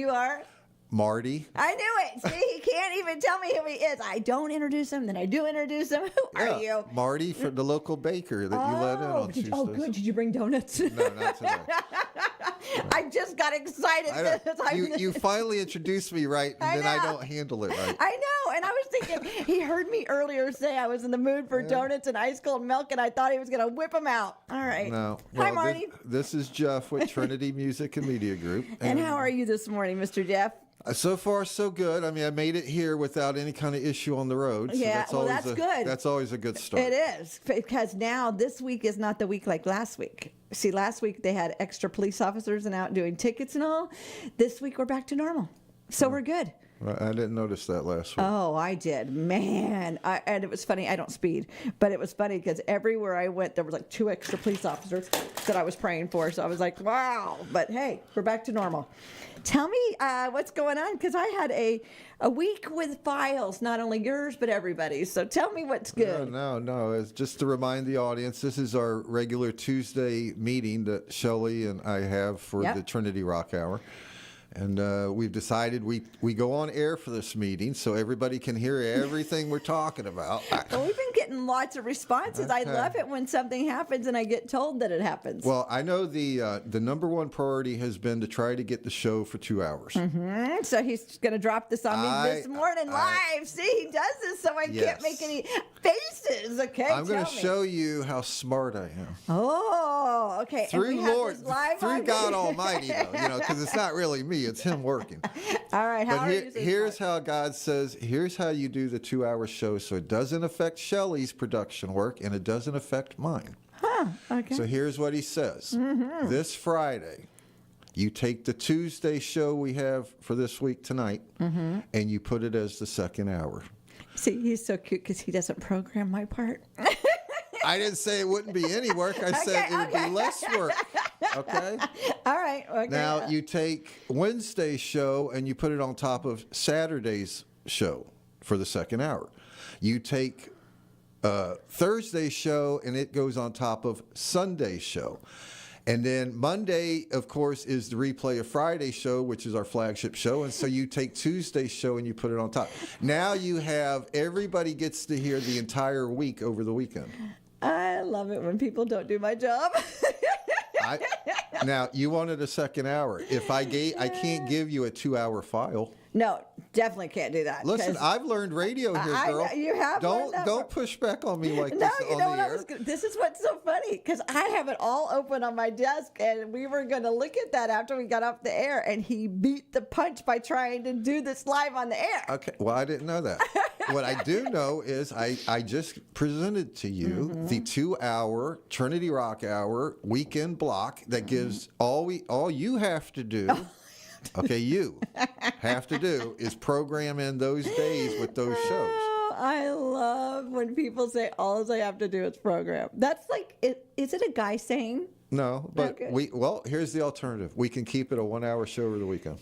you are? Marty. I knew it. See, he can't even tell me who he is. I don't introduce him, then I do introduce him. Who are you? Marty, from the local baker that you let in on Tuesdays. Oh, good. Did you bring donuts? No, not today. I just got excited. You finally introduced me right, and then I don't handle it right. I know. And I was thinking, he heard me earlier say I was in the mood for donuts and ice cold milk, and I thought he was going to whip them out. All right. No. Hi, Marty. This is Jeff with Trinity Music and Media Group. And how are you this morning, Mr. Jeff? So far, so good. I mean, I made it here without any kind of issue on the road. So Yeah, that's good. That's always a good start. It is, because now this week is not the week like last week. See, last week they had extra police officers and out doing tickets and all. This week we're back to normal. So we're good. I didn't notice that last week. Oh, I did. Man. And it was funny. I don't speed. But it was funny because everywhere I went, there was like 2 extra police officers that I was praying for. So I was like, wow. But hey, we're back to normal. Tell me what's going on, because I had a week with files, not only yours, but everybody's. So tell me what's good. No. It's just to remind the audience, this is our regular Tuesday meeting that Shelley and I have for the Trinity Rock Hour. And we've decided we go on air for this meeting so everybody can hear everything we're talking about. Well, we've been getting lots of responses. Okay. I love it when something happens and I get told that it happens. Well, I know the number one priority has been to try to get the show for 2 hours. Mm-hmm. So he's going to drop this on me this morning live. See, he does this so I can't make any faces. Okay, I'm going to show you how smart I am. Oh, okay. Through God Almighty, though, because it's not really me. It's him working. All right. Here's how God says, here's how you do the 2-hour show so it doesn't affect Shelley's production work and it doesn't affect mine. Huh, okay. So here's what he says. Mm-hmm. This Friday, you take the Tuesday show we have for this week tonight and you put it as the second hour. See, he's so cute because he doesn't program my part. I didn't say it wouldn't be any work. I said it would be less work. Okay? All right. Okay. Now, you take Wednesday's show and you put it on top of Saturday's show for the second hour. You take Thursday's show and it goes on top of Sunday's show. And then Monday, of course, is the replay of Friday's show, which is our flagship show. And so you take Tuesday's show and you put it on top. Now you have, everybody gets to hear the entire week over the weekend. I love it when people don't do my job. Now, you wanted a second hour. If I can't give you a 2-hour file. No, definitely can't do that. Listen, I've learned radio here, girl. You have. Don't push back on me like this on the air. This is what's so funny, because I have it all open on my desk, and we were going to look at that after we got off the air, and he beat the punch by trying to do this live on the air. Okay, well, I didn't know that. What I do know is I just presented to you the 2-hour Trinity Rock Hour weekend block that gives all you have to do. Okay, you have to do is program in those days with those shows. I love when people say all I have to do is program. That's like, is it a guy saying? No, but here's the alternative. We can keep it a 1-hour show over the weekend.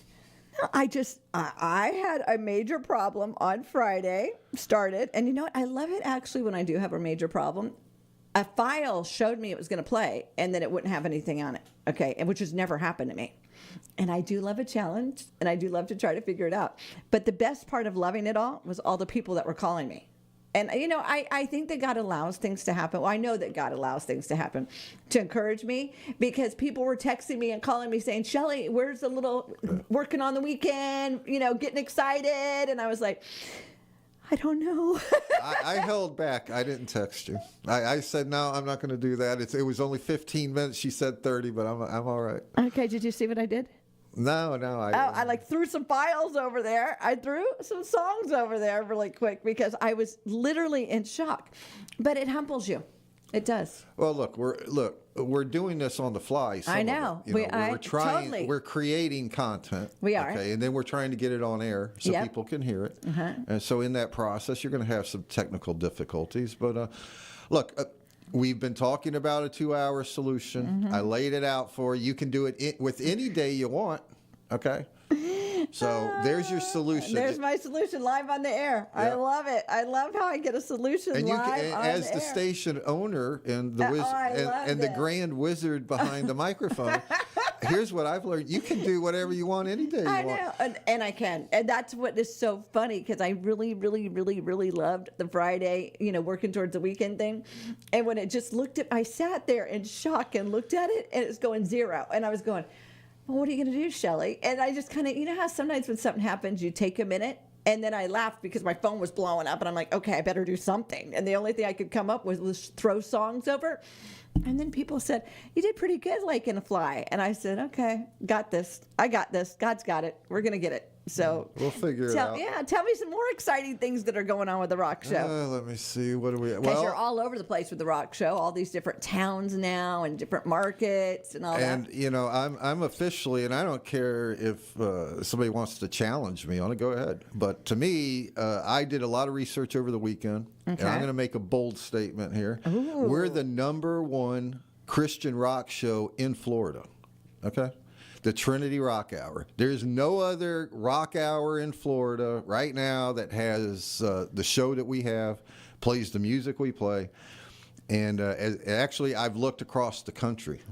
I had a major problem on Friday, started, and you know what? I love it actually when I do have a major problem. A file showed me it was going to play, and then it wouldn't have anything on it, okay, which has never happened to me. And I do love a challenge, and I do love to try to figure it out. But the best part of loving it all was all the people that were calling me. And, I think that God allows things to happen. Well, I know that God allows things to happen to encourage me, because people were texting me and calling me saying, Shelley, where's the little working on the weekend, getting excited? And I was like, I don't know. I held back. I didn't text you. I said, no, I'm not going to do that. It was only 15 minutes. She said 30, but I'm all right. Okay, did you see what I did? No. I threw some files over there. I threw some songs over there really quick because I was literally in shock. But it humbles you. It does. Well, look, we're doing this on the fly. I know. We're trying. Totally. We're creating content. We are. Okay, and then we're trying to get it on air so people can hear it. Uh-huh. And so in that process, you're going to have some technical difficulties. But look. We've been talking about a 2-hour solution. Mm-hmm. I laid it out for you. You can do it with any day you want. Okay? So there's your solution. There's my solution live on the air. Yeah. I love it. I love how I get a solution live on the air. As the station owner and the grand wizard behind the microphone, here's what I've learned: you can do whatever you want any day you I want. know, and I can, and that's what is so funny because I really, really, really, really loved the Friday, working towards the weekend thing, and when it just I sat there in shock and looked at it, and it was going 0, and I was going, well, what are you going to do, Shelley? And I just kind of, how sometimes when something happens, you take a minute. And then I laughed because my phone was blowing up, and I'm like, okay, I better do something. And the only thing I could come up with was throw songs over. And then people said, you did pretty good, Lake and a Fly. And I said, okay, got this. I got this. God's got it. We're going to get it. So We'll figure it out. Yeah, tell me some more exciting things that are going on with the rock show. Let me see. What do we? Because you're all over the place with the rock show, all these different towns now and different markets and all that. And I'm officially, and I don't care if somebody wants to challenge me on it. Go ahead. But to me, I did a lot of research over the weekend, and I'm going to make a bold statement here. Ooh. We're the #1 Christian rock show in Florida. Okay. The Trinity Rock Hour. There's no other rock hour in Florida right now that has the show that we have, plays the music we play. And actually, I've looked across the country,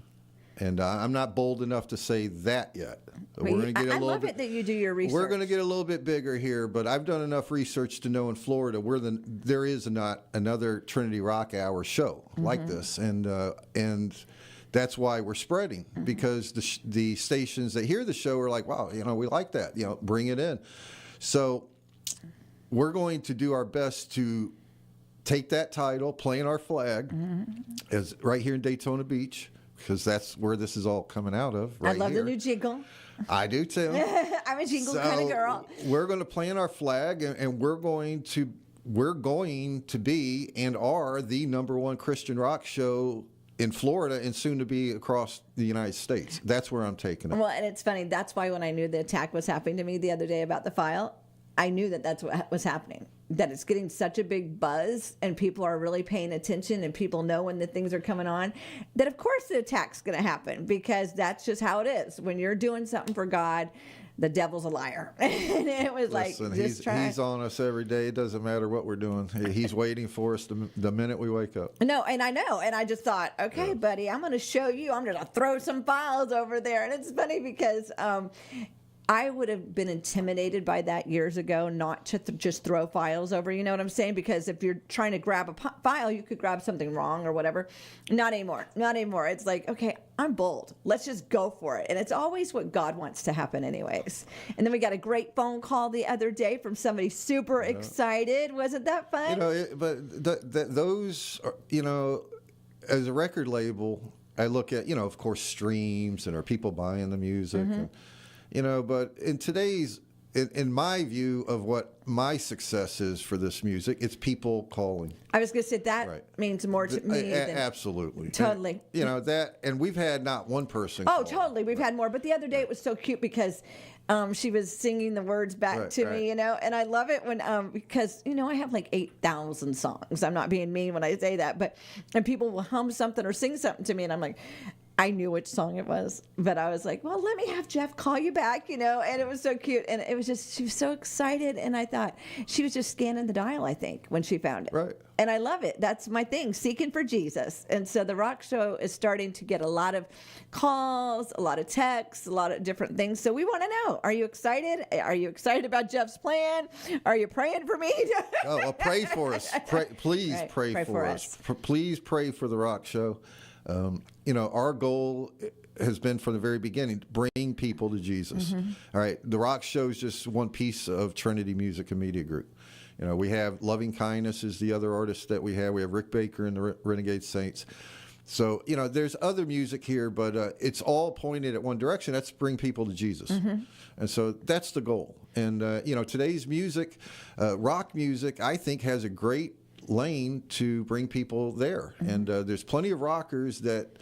and I'm not bold enough to say that yet. I love it that you do your research. We're going to get a little bit bigger here, but I've done enough research to know in Florida there is not another Trinity Rock Hour show like this, and that's why we're spreading, because the stations that hear the show are like, wow, we like that, bring it in. So we're going to do our best to take that title, playing our flag, as right here in Daytona Beach, because that's where this is all coming out of. Right, I love here. The new jingle. I do too. I'm a jingle kind of girl. We're going to plant our flag, and we're going to be and are the #1 Christian rock show in Florida and soon to be across the United States. That's where I'm taking it. Well, and it's funny. That's why when I knew the attack was happening to me the other day about the file, I knew that that's what was happening. That it's getting such a big buzz and people are really paying attention and people know when the things are coming on, that of course the attack's going to happen, because that's just how it is. When you're doing something for God, the devil's a liar. And it was he's on us every day. It doesn't matter what we're doing. He's waiting for us the minute we wake up. No, and I know. And I just thought, okay, buddy, I'm going to show you. I'm going to throw some files over there. And it's funny because I would have been intimidated by that years ago, not to just throw files over. You know what I'm saying? Because if you're trying to grab a file, you could grab something wrong or whatever. Not anymore. Not anymore. It's like, okay, I'm bold. Let's just go for it. And it's always what God wants to happen anyways. And then we got a great phone call the other day from somebody super excited. Wasn't that fun? Those are, as a record label, I look at, of course, streams and are people buying the music. And, but in my view of what my success is for this music, it's people calling. I was going to say that means more to me than... Absolutely. Totally. And, and we've had not one person call. Totally. We've had more. But the other day it was so cute because she was singing the words back to me, and I love it when, because, I have like 8,000 songs. I'm not being mean when I say that, and people will hum something or sing something to me, and I'm like, I knew which song it was, but I was like, well, let me have Jeff call you back, and it was so cute. And it was just, she was so excited. And I thought she was just scanning the dial, I think, when she found it. Right. And I love it. That's my thing, seeking for Jesus. And so the rock show is starting to get a lot of calls, a lot of texts, a lot of different things. So we want to know, are you excited? Are you excited about Jeff's plan? Are you praying for me? Well, pray for us. Please pray for us. Please pray for the rock show. Our goal has been from the very beginning to bring people to Jesus. All right, the rock show is just one piece of Trinity Music and Media Group. We have Loving Kindness is the other artist that we have. We have Rick Baker and the Renegade Saints. So, there's other music here, but it's all pointed at one direction. That's bring people to Jesus. And so that's the goal. And, today's music, rock music, I think has a great lane to bring people there. And there's plenty of rockers that,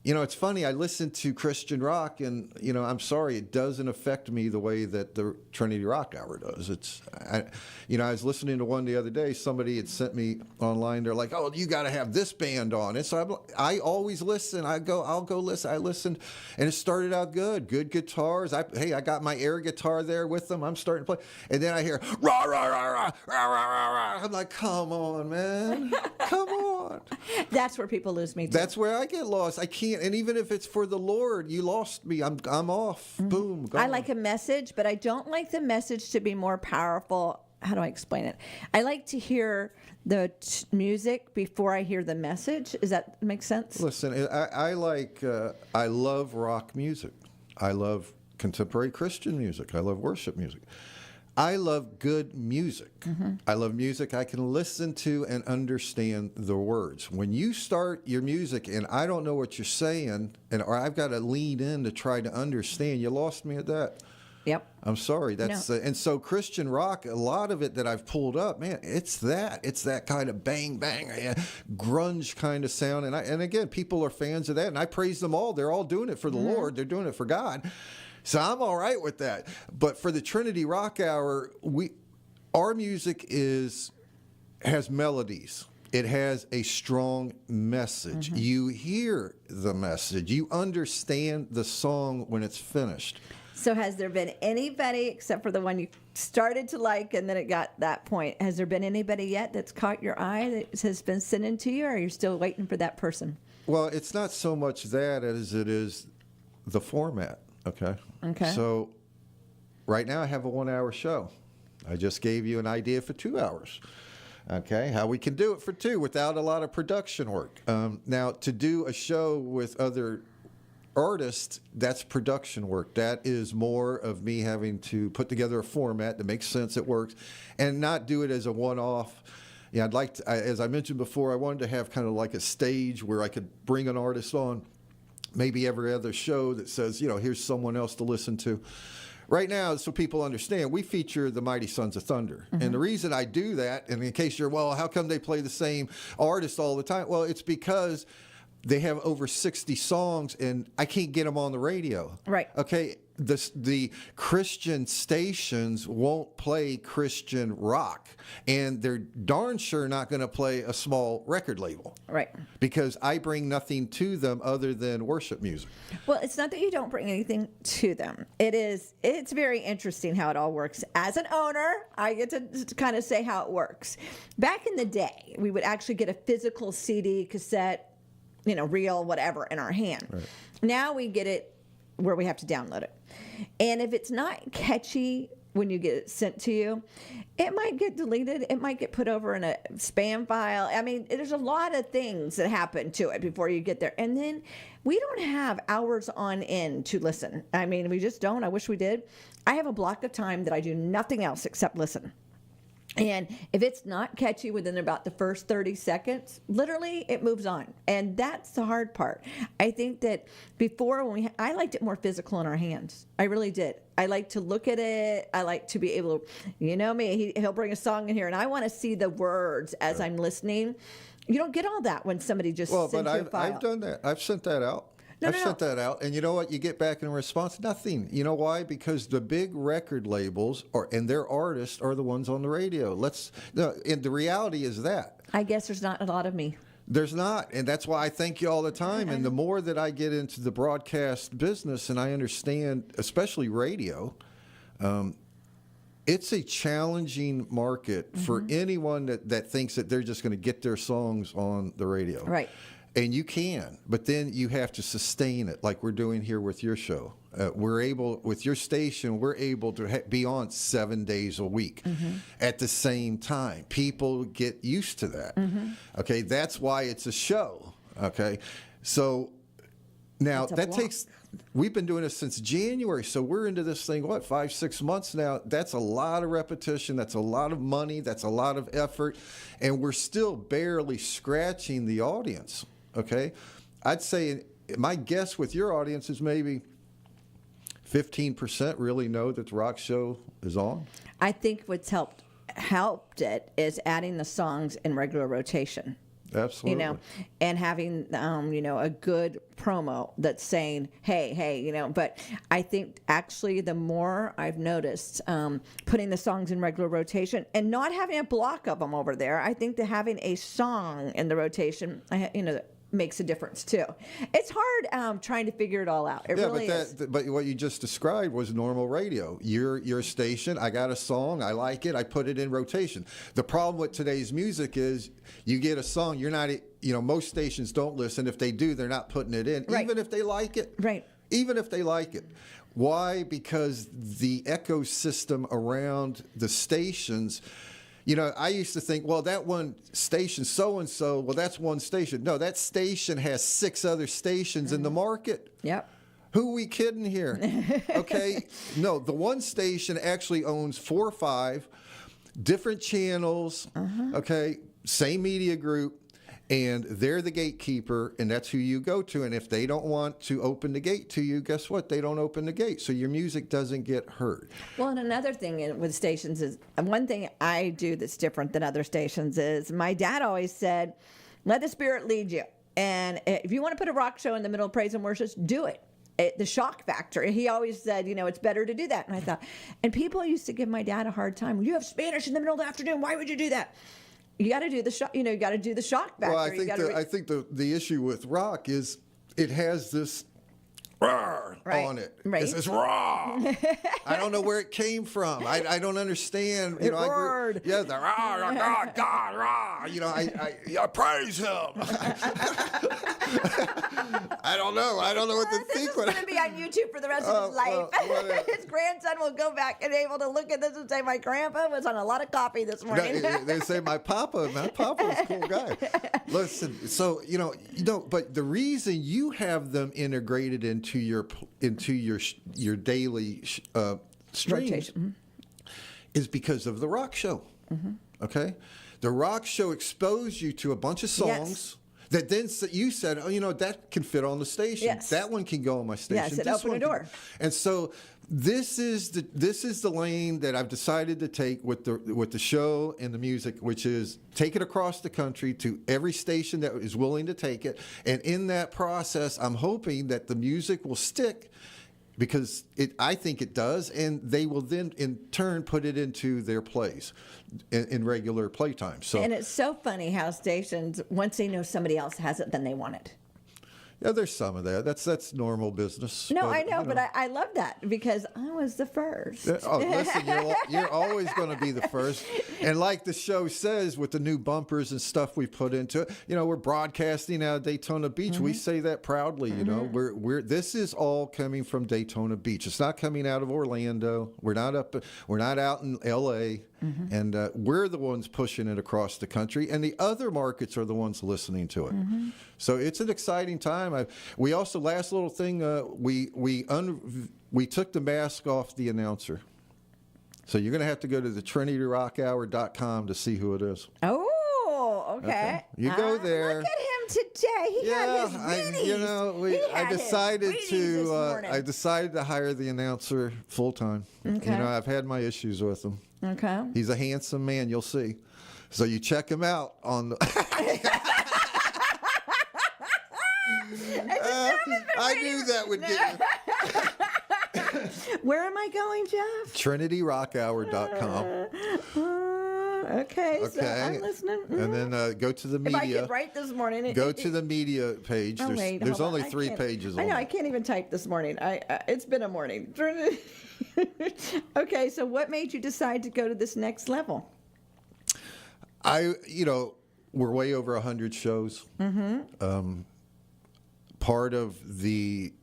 it's funny, I listen to Christian rock and, I'm sorry, it doesn't affect me the way that the Trinity Rock Hour does. I was listening to one the other day, somebody had sent me online, they're like, oh, you got to have this band on. And so I always listen. I'll go listen. I listened, and it started out good guitars. I got my air guitar there with them. I'm starting to play. And then I hear, rah, rah, rah, rah, rah, rah, rah, rah. I'm like, come on, man. Come on. on. That's where people lose me too. That's where I get lost. I can't, and even if it's for the Lord, you lost me. I'm off. Boom. Gone. I like a message, but I don't like the message to be more powerful. How do I explain it? I like to hear the music before I hear the message. Does that make sense? Listen, I love rock music. I love contemporary Christian music. I love worship music. I love good music. I love music I can listen to and understand the words. When you start your music and I don't know what you're saying, or I've got to lean in to try to understand, you lost me at that. Yep. I'm sorry. That's No. And so Christian rock, a lot of it that I've pulled up, man, it's that kind of bang bang, grunge kind of sound. And again, people are fans of that, and I praise them all. They're all doing it for the Lord. They're doing it for God. So I'm all right with that. But for the Trinity Rock Hour, our music has melodies. It has a strong message. You hear the message. You understand the song when it's finished. So has there been anybody, except for the one you started to like and then it got that point, has there been anybody yet that's caught your eye that has been sent into you, or are you still waiting for that person? Well, it's not so much that as it is the format, okay? Okay. So right now I have a 1-hour show. I just gave you an idea for 2 hours, okay? How we can do it for 2 without a lot of production work. Now, to do a show with other artists, that's production work. That is more of me having to put together a format that makes sense, it works, and not do it as a one-off. Yeah, I'd like to, as I mentioned before, I wanted to have kind of like a stage where I could bring an artist on, maybe every other show that says, here's someone else to listen to. Right now, so people understand, we feature the Mighty Sons of Thunder. And the reason I do that, and in case you're, well, how come they play the same artist all the time? Well, it's because they have over 60 songs, and I can't get them on the radio. Right. Okay. The Christian stations won't play Christian rock, and they're darn sure not going to play a small record label. Right. Because I bring nothing to them other than worship music. Well, it's not that you don't bring anything to them. It's very interesting how it all works. As an owner, I get to kind of say how it works. Back in the day, we would actually get a physical CD, cassette, reel, whatever, in our hand. Right. Now we get it where we have to download it. And if it's not catchy when you get it sent to you, it might get deleted. It might get put over in a spam file. I mean, there's a lot of things that happen to it before you get there. And then we don't have hours on end to listen. I mean, we just don't. I wish we did. I have a block of time that I do nothing else except listen. And if it's not catchy within about the first 30 seconds, literally it moves on. And that's the hard part. I think that before, I liked it more physical in our hands. I really did. I like to look at it. I like to be able to, me, he'll bring a song in here and I want to see the words as I'm listening. You don't get all that when somebody just sends you a file. I've done that. I've sent that out. I've sent that out, and you know what? You get back in response, nothing. You know why? Because the big record labels and their artists are the ones on the radio. And the reality is that. I guess there's not a lot of me. There's not, and that's why I thank you all the time. And the more that I get into the broadcast business, and I understand, especially radio, it's a challenging market for anyone that thinks that they're just going to get their songs on the radio. Right. And you can, but then you have to sustain it like we're doing here with your show. With your station, we're able to be on 7 days a week at the same time. People get used to that. Okay, that's why it's a show. Okay, so now we've been doing this since January, so we're into this thing, 5-6 months now. That's a lot of repetition. That's a lot of money. That's a lot of effort. And we're still barely scratching the audience. Okay, I'd say my guess with your audience is maybe 15% really know that the rock show is on. I think what's helped it is adding the songs in regular rotation. Absolutely. And having, a good promo that's saying, hey, but I think actually the more I've noticed putting the songs in regular rotation and not having a block of them over there, I think that having a song in the rotation, makes a difference too. It's hard trying to figure it all out. It really is. But what you just described was normal radio. Your station, I got a song, I like it, I put it in rotation. The problem with today's music is you get a song, you're not most stations don't listen. If they do, they're not putting it in, Right. even if they like it. Right. Even if they like it. Why? Because the ecosystem around the stations, I used to think, well, that one station, so-and-so, well, that's one station. No, that station has 6 other stations in the market. Yep. Who are we kidding here? Okay. No, the one station actually owns 4 or 5 different channels. Okay. Same media group. And they're the gatekeeper, and that's who you go to. And if they don't want to open the gate to you, guess what? They don't open the gate. So your music doesn't get heard. Well, and another thing with stations is, and one thing I do that's different than other stations is, my dad always said, let the Spirit lead you. And if you want to put a rock show in the middle of praise and worship, do it. The shock factor. He always said, it's better to do that. And I thought, and people used to give my dad a hard time. You have Spanish in the middle of the afternoon. Why would you do that? You got to do the shock. You got to do the shock factor. Well, I think the issue with rock is it has this rawr on it. Right. It's this raw. I don't know where it came from. I don't understand. It roared. The rah, God, rah. I praise him. I don't know. I don't know what to think. This is going to be on YouTube for the rest of his life. His grandson will go back and able to look at this and say, my grandpa was on a lot of coffee this morning. They say my papa was a cool guy. Listen, so but the reason you have them integrated into your daily streams is because of the rock show. Okay, the rock show exposed you to a bunch of songs. Yes. That then you said, that can fit on the station. Yes. That one can go on my station. Yes, it This opened one a door. And so this is the lane that I've decided to take with the show and the music, which is take it across the country to every station that is willing to take it. And in that process, I'm hoping that the music will stick, because I think it does, and they will then in turn put it into their plays in regular playtime. So, and it's so funny how stations, once they know somebody else has it, then they want it. yeah, there's some of that. That's normal business. No, I know, but I love that because I was the first. Oh, listen, you're always going to be the first. And like the show says, with the new bumpers and stuff we put into it, we're broadcasting out of Daytona Beach. We say that proudly. This is all coming from Daytona Beach. It's not coming out of Orlando. We're not out in L.A. And we're the ones pushing it across the country, and the other markets are the ones listening to it. So it's an exciting time. We also, last little thing, we took the mask off the announcer. So you're going to have to go to the TrinityRockHour.com to see who it is. Oh, okay. You go there. Look at him today. He had his Wheaties. I decided to hire the announcer full time. Okay. I've had my issues with him. Okay. He's a handsome man, you'll see. So you check him out on the. I knew that would get you. Where am I going, Jeff? TrinityRockHour.com. Okay, so I'm listening. And then go to the media. If I could write this morning. Go to the media page. Oh, There's only 3 pages on it. I know, I can't even type this morning. It's been a morning. Okay, so what made you decide to go to this next level? We're way over 100 shows. Part of the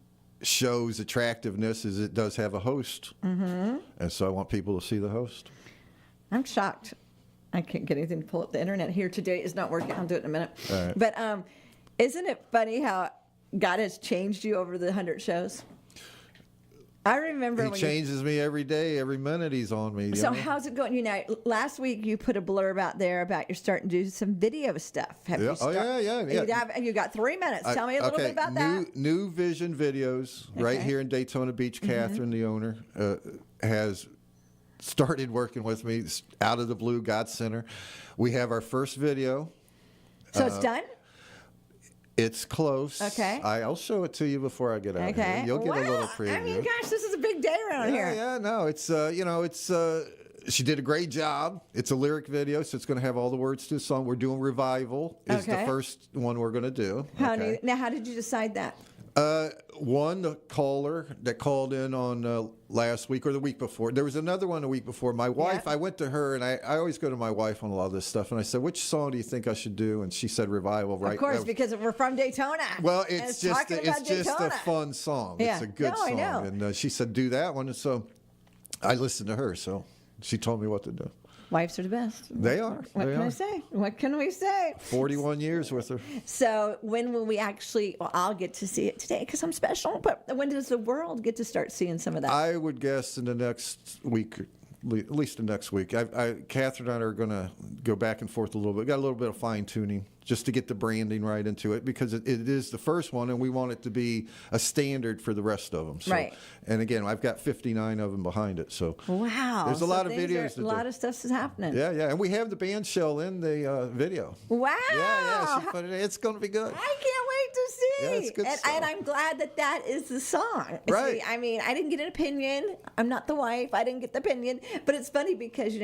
show's attractiveness is it does have a host. And so I want people to see the host. I'm shocked. I can't get anything to pull up. The internet here today is not working. I'll do it in a minute. All right. But isn't it funny how God has changed you over the 100 shows? I remember He changes me every day, every minute he's on me. So how's it going? Last week you put a blurb out there about you're starting to do some video stuff. Have you You got 3 minutes. Tell me a little bit about that. New Vision Videos right here in Daytona Beach. Catherine, the owner, has started working with me out of the blue. God Center. We have our first video. So it's done? It's close. Okay. I'll show it to you before I get out of here. You'll get a little preview. I mean, gosh, this is a big day around here. Yeah, no, it's, she did a great job. It's a lyric video, so it's going to have all the words to the song. We're doing Revival is the first one we're going to do. Now, how did you decide that? One caller that called in on last week or the week before. There was another one the week before. My wife, Yeah. I went to her, and I always go to my wife on a lot of this stuff, and I said, which song do you think I should do? And she said Revival, right? Of course, because we're from Daytona. Well, And it's just talking about a Daytona. fun song. Yeah. It's a good No, I song. know. And she said, do that one. And so I listened to her, so she told me what to do. Wives are the best. They are. What They can I are. say? What can we say? 41 years with her. So when will we actually? Well, I'll get to see it today because I'm special. But when does the world get to start seeing some of that? I would guess in the next week, at least the next week. Catherine and I are going to go back and forth a little bit. Got a little bit of fine tuning just to get the branding right into it because it is the first one, and we want it to be a standard for the rest of them. So, Right. And again, I've got 59 of them behind it. So Wow. there's a lot of videos to A do. lot of stuff is happening. Yeah, and we have the band shell in the video. Wow. Yeah, she put it in. It's going to be good. I can't wait to see. Yeah, it's good and stuff. I'm glad that is the song. Right. See, I mean, I didn't get an opinion. I'm not the wife. I didn't get the opinion. But it's funny because,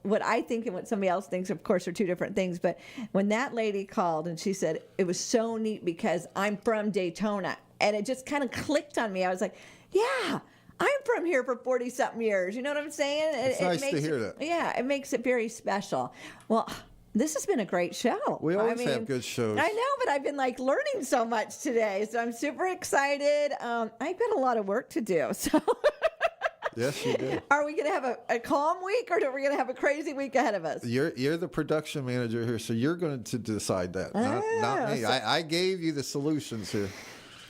what I think and what somebody else thinks, of course, are two different things. But when that lady called and she said, it was so neat because I'm from Daytona. And it just kind of clicked on me. I was like, yeah. I'm from here for 40-something years. You know what I'm saying? It's nice to makes hear it- that. Yeah, it makes it very special. Well, this has been a great show. We always have good shows. I know, but I've been learning so much today, so I'm super excited. I've got a lot of work to do. So, Yes, you do. are we going to have a calm week, or are we going to have a crazy week ahead of us? You're the production manager here, so you're going to decide that, not me. so- I gave you the solutions here.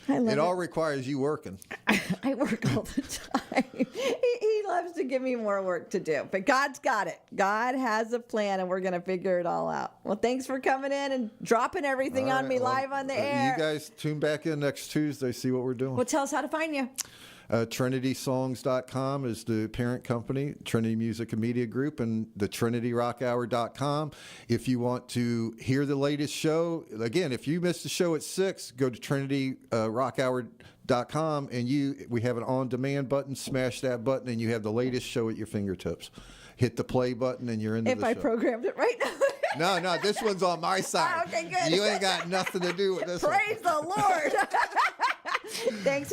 I love It all requires you working. I work all the time. He loves to give me more work to do, but God's got it. God has a plan, and we're going to figure it all out. Well, thanks for coming in and dropping everything All on right, me well, live on the air. You guys tune back in next Tuesday, see what we're doing. Well, tell us how to find you. TrinitySongs.com is the parent company, Trinity Music and Media Group, and the TrinityRockHour.com. If you want to hear the latest show, again, if you missed the show at 6, go to TrinityRockHour.com, and we have an on-demand button. Smash that button, and you have the latest show at your fingertips. Hit the play button, and you're into If the I show. programmed it right now. No, this one's on my side. Okay, good. You ain't got nothing to do with this one. Praise the Lord. Thanks.